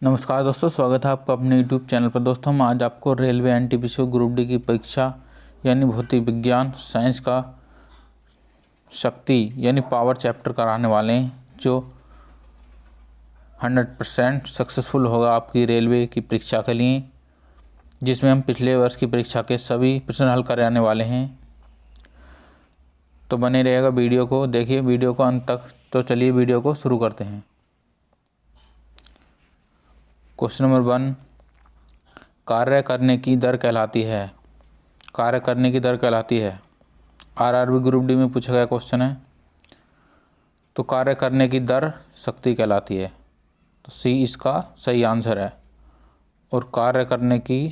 नमस्कार दोस्तों, स्वागत है आपका अपने यूट्यूब चैनल पर। दोस्तों हम आज आपको रेलवे एनटीपीसी ग्रुप डी की परीक्षा यानी भौतिक विज्ञान साइंस का शक्ति यानी पावर चैप्टर कराने वाले हैं, जो 100% सक्सेसफुल होगा आपकी रेलवे की परीक्षा के लिए, जिसमें हम पिछले वर्ष की परीक्षा के सभी प्रश्न हल कराने वाले हैं। तो बने रहेगा वीडियो को, देखिए वीडियो को अंत तक। तो चलिए वीडियो को शुरू करते हैं। क्वेश्चन नंबर 1, कार्य करने की दर कहलाती है। कार्य करने की दर कहलाती है, आरआरबी ग्रुप डी में पूछा गया क्वेश्चन है। तो कार्य करने की दर शक्ति कहलाती है, तो सी इसका सही आंसर है। और कार्य करने की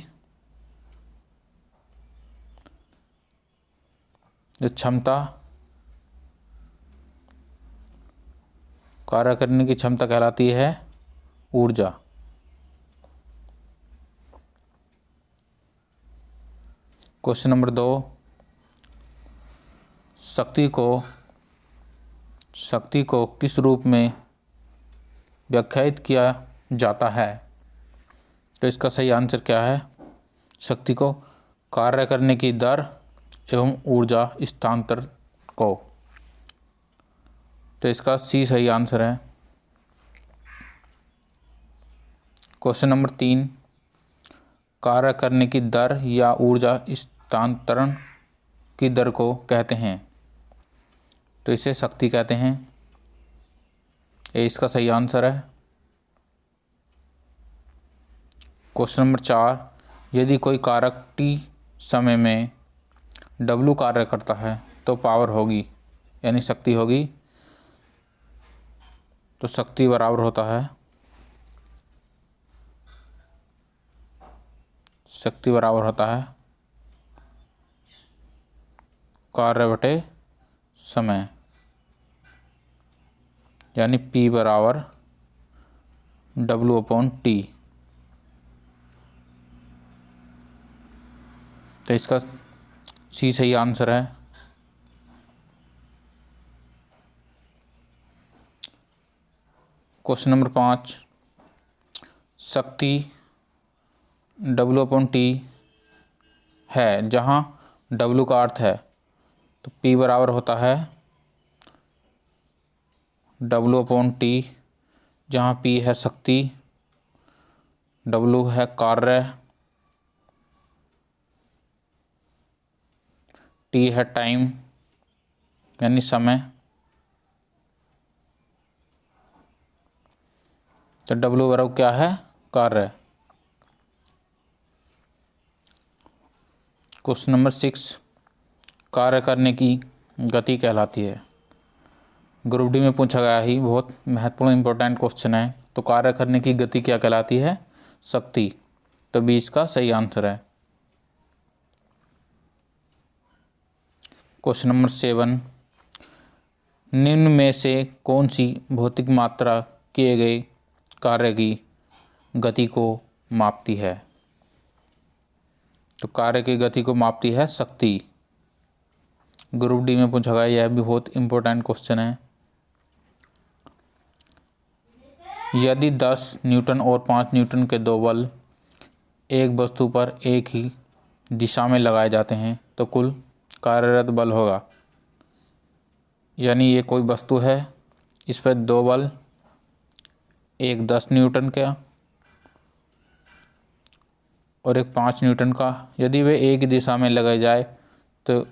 जो क्षमता, कार्य करने की क्षमता कहलाती है ऊर्जा। क्वेश्चन नंबर 2, शक्ति को किस रूप में व्याख्यायित किया जाता है। तो इसका सही आंसर क्या है? शक्ति को कार्य करने की दर एवं ऊर्जा स्थानांतरण को। तो इसका सी सही आंसर है। क्वेश्चन नंबर 3, कार्य करने की दर या ऊर्जा स्थानांतरण की दर को कहते हैं। तो इसे शक्ति कहते हैं। ये इसका सही आंसर है। क्वेश्चन नंबर 4, यदि कोई कारक टी समय में W कार्य करता है तो पावर होगी यानी शक्ति होगी। तो शक्ति बराबर होता है, शक्ति बराबर होता है कार्य बटे समय, यानी P बराबर W/T। तो इसका सी सही आंसर है। क्वेश्चन नंबर 5, शक्ति W/T है जहाँ W का अर्थ है, तो P बराबर होता है W/T, जहाँ P है शक्ति, W है कार्य, T है टाइम यानी समय। तो W बराबर क्या है? कार्य। क्वेश्चन नंबर 6, कार्य करने की गति कहलाती है। ग्रुप डी में पूछा गया ही बहुत महत्वपूर्ण इंपॉर्टेंट क्वेश्चन है। तो कार्य करने की गति क्या कहलाती है? शक्ति। तो बी इसका सही आंसर है। क्वेश्चन नंबर 7, निम्न में से कौन सी भौतिक मात्रा किए गए कार्य की गति को मापती है। तो कार्य की गति को मापती है शक्ति। ग्रुप डी में पूछा गया, यह भी बहुत इंपॉर्टेंट क्वेश्चन है। यदि 10 न्यूटन और 5 न्यूटन के दो बल एक वस्तु पर एक ही दिशा में लगाए जाते हैं तो कुल कार्यरत बल होगा। यानी ये कोई वस्तु है, इस पर दो बल, एक 10 न्यूटन का और एक 5 न्यूटन का, यदि वे एक ही दिशा में लगाए जाए तो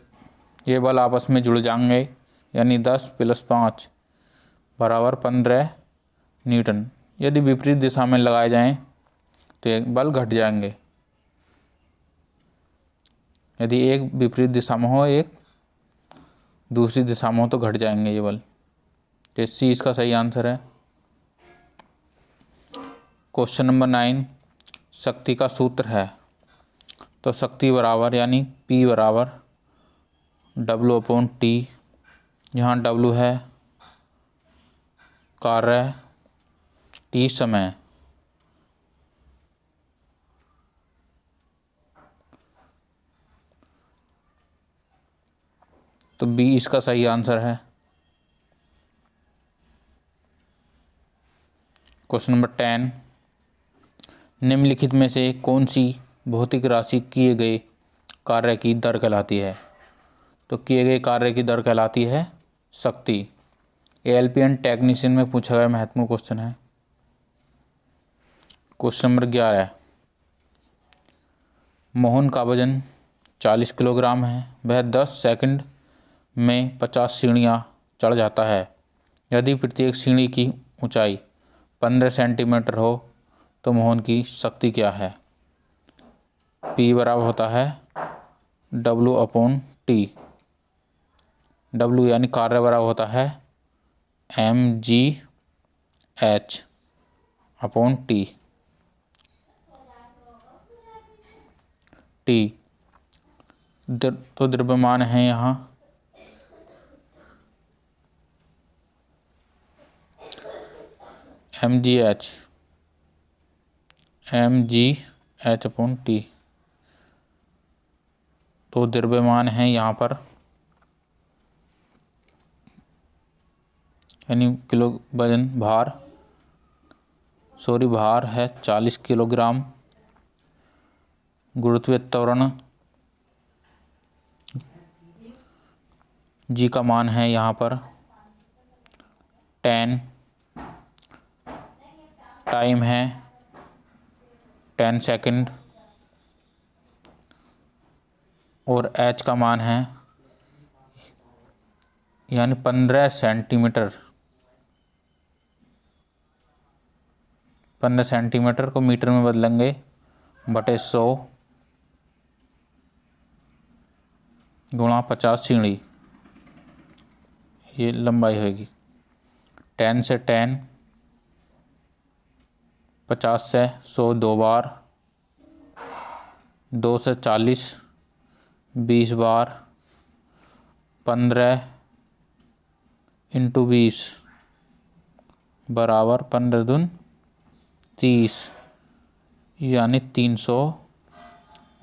ये बल आपस में जुड़ जाएंगे, यानी 10 + 5 बराबर 15 न्यूटन। यदि विपरीत दिशा में लगाए जाएं तो ये बल घट जाएंगे। यदि एक विपरीत दिशा में हो, एक दूसरी दिशा में हो, तो घट जाएंगे ये बल। तो सी इसका सही आंसर है। क्वेश्चन नंबर 9, शक्ति का सूत्र है। तो शक्ति बराबर यानी P बराबर W/T, जहाँ W है कार्य, T समय। तो बी इसका सही आंसर है। क्वेश्चन नंबर 10, निम्नलिखित में से कौन सी भौतिक राशि किए गए कार्य की दर कहलाती है? तो किए गए कार्य की दर कहलाती है शक्ति। एएलपीएन टेक्नीशियन में पूछा गया महत्वपूर्ण क्वेश्चन है। क्वेश्चन नंबर 11, मोहन का वजन 40 किलोग्राम है। वह 10 सेकंड में 50 सीढ़ियाँ चढ़ जाता है। यदि प्रत्येक सीढ़ी की ऊंचाई 15 सेंटीमीटर हो तो मोहन की शक्ति क्या है? P बराबर होता है W/T। W यानी कार्य बराबर होता है mgh/T। T तो द्रव्यमान है यहाँ mgh/T। तो द्रव्यमान है यहाँ पर यानी किलो वजन भार है 40 किलोग्राम। गुरुत्वीय त्वरण जी का मान है यहाँ पर 10। टाइम है 10 सेकंड और h का मान है यानी 15 सेंटीमीटर। 15 सेंटीमीटर को मीटर में बदलेंगे बटे 100 गुणा 50 सीढ़ी, ये लंबाई होगी। 10 से 10, 50 से 100 2 बार, 2 से 40 20 बार, 15 × 20 बराबर 15 दूनी 30 यानी 300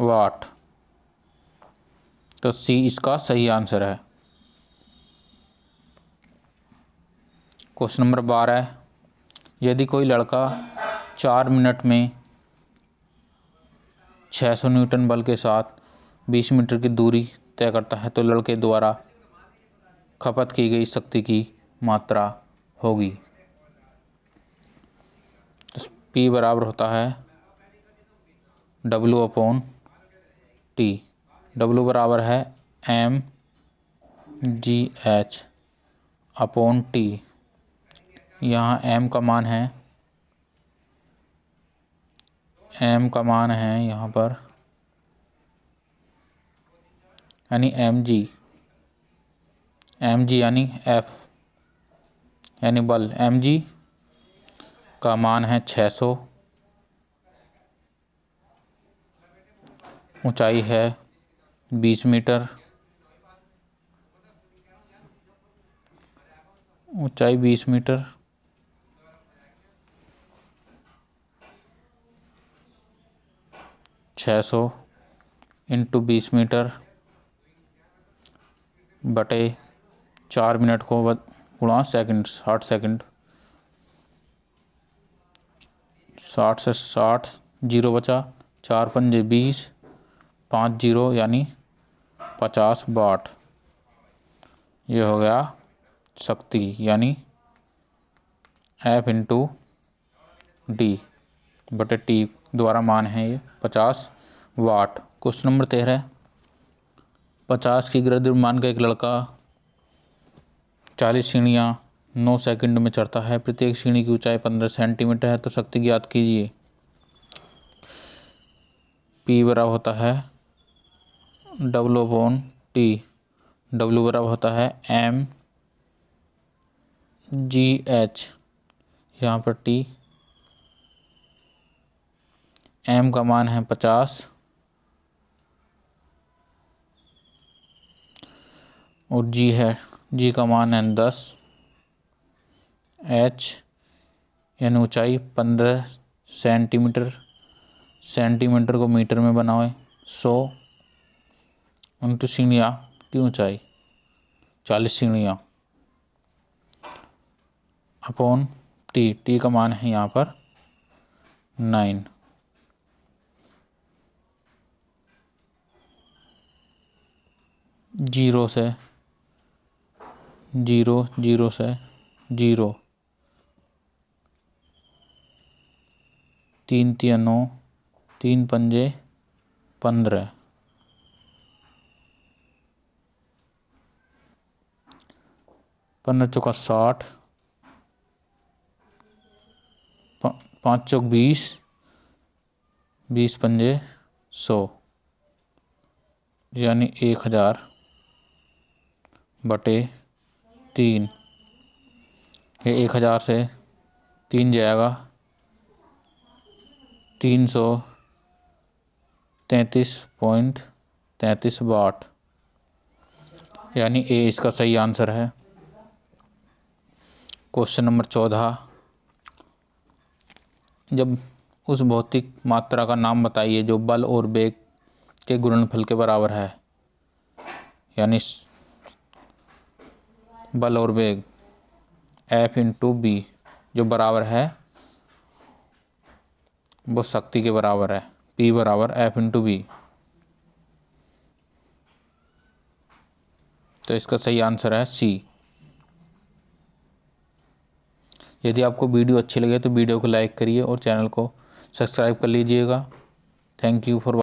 वाट। तो सी इसका सही आंसर है। क्वेश्चन नंबर 12, यदि कोई लड़का 4 मिनट में 600 न्यूटन बल के साथ 20 मीटर की दूरी तय करता है तो लड़के द्वारा खपत की गई शक्ति की मात्रा होगी। तो P बराबर होता है W/T। W बराबर है mgh/T। यहाँ m का मान है यहाँ पर यानी mg यानी F यानी बल। mg का मान है 600, ऊंचाई है 20 मीटर, ऊंचाई 20 मीटर, (600) × 20 मीटर बटे 4 मिनट को गुणा सेकंड 60 सेकंड। 60 से 60 जीरो बचा, 4 पंजे 20, 5 जीरो यानी 50 वाट। ये हो गया शक्ति यानी F/D बटे T द्वारा मान है ये 50 वाट। क्वेश्चन नंबर 13, 50 की द्रव्यमान का एक लड़का 40 सीढ़ियाँ 9 सेकंड में चढ़ता है। प्रत्येक सीढ़ी की ऊंचाई 15 सेंटीमीटर है तो शक्ति ज्ञात कीजिए। P बराबर होता है W/T। W बराबर होता है mgh, यहाँ पर T, m का मान है 50 और g का मान है 10, h यानी ऊंचाई 15 सेंटीमीटर। सेंटीमीटर को मीटर में बनाओ 100 × सीढ़ियाँ की ऊंचाई 40 सीढ़ियाँ /T। T का मान है यहाँ पर 9। जीरो से 0, 0 से 0, 3 तिया 9, 3 पंजे 15, 15 चौका 60, 5 चौक 20, 20 पंजे 100, यानी 1000 बटे 3। ये 1000 से 3 जाएगा 333.33 वाट, यानी ए इसका सही आंसर है। क्वेश्चन नंबर 14, जब उस भौतिक मात्रा का नाम बताइए जो बल और वेग के गुणनफल के बराबर है, यानी बल और वेग F इंटू बी जो बराबर है वो शक्ति के बराबर है, P बराबर F इंटू बी। तो इसका सही आंसर है सी। यदि आपको वीडियो अच्छी लगे तो वीडियो को लाइक करिए और चैनल को सब्सक्राइब कर लीजिएगा। Thank you for